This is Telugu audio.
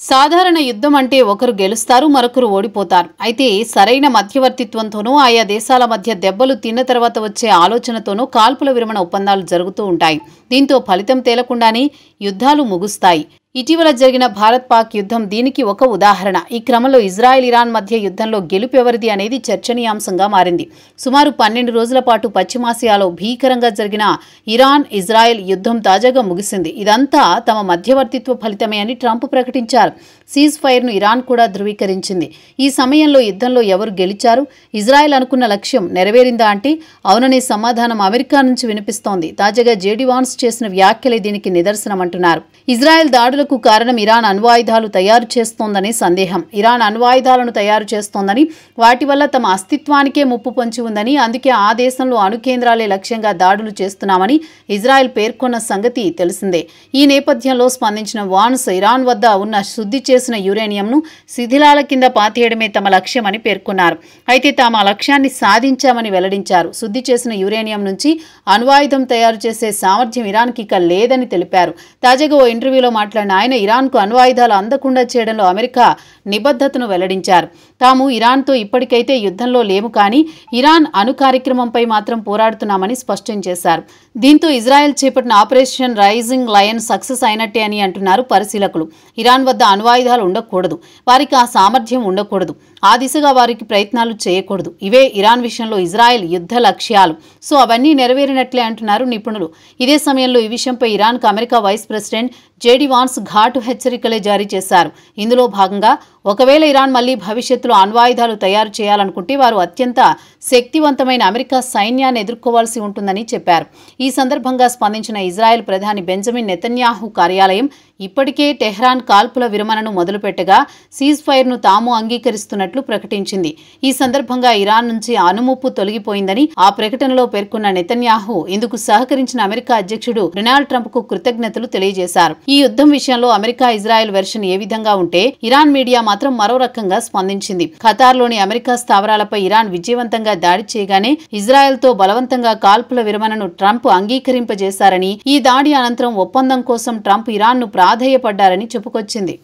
సాధారణ యుద్ధం అంటే ఒకరు గెలుస్తారు, మరొకరు ఓడిపోతారు. అయితే సరైన మధ్యవర్తిత్వంతోనూ ఆయా దేశాల మధ్య దెబ్బలు తిన్న తర్వాత వచ్చే ఆలోచనతోనూ కాల్పుల విరమణ ఒప్పందాలు జరుగుతూ ఉంటాయి. దీంతో ఫలితం తేలకుండానే యుద్ధాలు ముగుస్తాయి. ఇటీవల జరిగిన భారత్-పాక్ యుద్ధం దీనికి ఒక ఉదాహరణ. ఈ క్రమంలో ఇజ్రాయెల్-ఇరాన్ మధ్య యుద్ధంలో గెలుపెవరిది అనేది చర్చనీయాంశంగా మారింది. సుమారు 12 రోజుల పాటు పశ్చిమాసియాలో భీకరంగా జరిగిన ఇరాన్-ఇజ్రాయెల్ యుద్ధం తాజాగా ముగిసింది. ఇదంతా తమ మధ్యవర్తిత్వ ఫలితమే అని ట్రంప్ ప్రకటించారు. సీజ్ ఫైర్ను ఇరాన్ కూడా ధృవీకరించింది. ఈ సమయంలో యుద్ధంలో ఎవరు గెలిచారు? ఇజ్రాయెల్ అనుకున్న లక్ష్యం నెరవేరిందా అంటే అవుననే సమాధానం అమెరికా నుంచి వినిపిస్తోంది. తాజాగా జేడీ వాన్స్ చేసిన వ్యాఖ్యలే దీనికి నిదర్శనమంటున్నారు. ఇజ్రాయెల్ దాడులకు కారణం ఇరాన్ అణ్వాయుధాలు తయారు చేస్తోందనే సందేహం. ఇరాన్ అణ్వాయుధాలను తయారు చేస్తోందని, వాటి వల్ల తమ అస్తిత్వానికే ముప్పు పొంచి ఉందని, అందుకే ఆ దేశంలో అణు కేంద్రాలే లక్ష్యంగా దాడులు చేస్తున్నామని ఇజ్రాయెల్ పేర్కొన్న సంగతి తెలిసిందే. ఈ నేపథ్యంలో స్పందించిన వాన్స్ ఇరాన్ వద్ద ఉన్న శుద్ధి చేసిన యురేనియంను శిథిలాల కింద పాతేయడమే తమ లక్ష్యమని పేర్కొన్నారు. అయితే తాము ఆ లక్ష్యాన్ని సాధించామని వెల్లడించారు. శుద్ధి చేసిన యురేనియం నుంచి అణ్వాయుధం తయారు చేసే సామర్థ్యం ఇరాన్కి ఇక లేదని తెలిపారు. తాజాగా ఓ ఇంటర్వ్యూలో మాట్లాడిన ఆయన ఇరాన్కు అణ్వాయుధాలు అందకుండా చేయడంలో అమెరికా నిబద్ధతను వెల్లడించారు. తాము ఇరాన్తో ఇప్పటికైతే యుద్ధంలో లేము, కానీ ఇరాన్ అణు కార్యక్రమంపై మాత్రం పోరాడుతున్నామని స్పష్టం చేశారు. దీంతో ఇజ్రాయెల్ చేపట్టిన ఆపరేషన్ రైజింగ్ లయన్ సక్సెస్ అయినట్టే అని అంటున్నారు పరిశీలకులు. ఇరాన్ వద్ద అణ్వాయుధాలు ఉండకూడదు, వారికి ఆ సామర్థ్యం ఉండకూడదు, ఆ దిశగా వారికి ప్రయత్నాలు చేయకూడదు. ఇవే ఇరాన్ విషయంలో ఇజ్రాయెల్ యుద్ధ లక్ష్యాలు. సో అవన్నీ నెరవేరినట్లే అంటున్నారు నిపుణులు. ఇదే సమయంలో ఈ విషయంపై ఇరాన్కు America vice president JD Vance ఘాటు హెచ్చరికలే జారీ చేశారు. ఇందులో భాగంగా ఒకవేళ ఇరాన్ మళ్లీ భవిష్యత్తులో అణ్వాయుధాలు తయారు చేయాలనుకుంటే వారు అత్యంత శక్తివంతమైన అమెరికా సైన్యాన్ని ఎదుర్కోవాల్సి ఉంటుందని చెప్పారు. ఈ సందర్భంగా స్పందించిన ఇజ్రాయెల్ ప్రధాని బెంజమిన్ నెతన్యాహు కార్యాలయం ఇప్పటికే టెహ్రాన్ కాల్పుల విరమణను మొదలుపెట్టగా సీజ్ ఫైర్ను తాము అంగీకరిస్తున్నట్లు ప్రకటించింది. ఈ సందర్భంగా ఇరాన్ నుంచి అణుముప్పు తొలగిపోయిందని ఆ ప్రకటనలో పేర్కొన్న నెతన్యాహు ఇందుకు సహకరించిన అమెరికా అధ్యక్షుడు డొనాల్డ్ ట్రంప్కు కృతజ్ఞతలు తెలియజేశారు. ఈ యుద్ధం విషయంలో అమెరికా ఇజ్రాయెల్ వెర్షన్ ఏ విధంగా ఉంటే ఇరాన్ మీడియా మాత్రం మరో రకంగా స్పందించింది. ఖతార్లోని అమెరికా స్థావరాలపై ఇరాన్ విజయవంతంగా దాడి చేయగానే ఇజ్రాయెల్తో బలవంతంగా కాల్పుల విరమణను ట్రంప్ అంగీకరింపజేశారని, ఈ దాడి అనంతరం ఒప్పందం కోసం ట్రంప్ ఇరాన్ను ప్రాధేయపడ్డారని చెప్పుకొచ్చింది.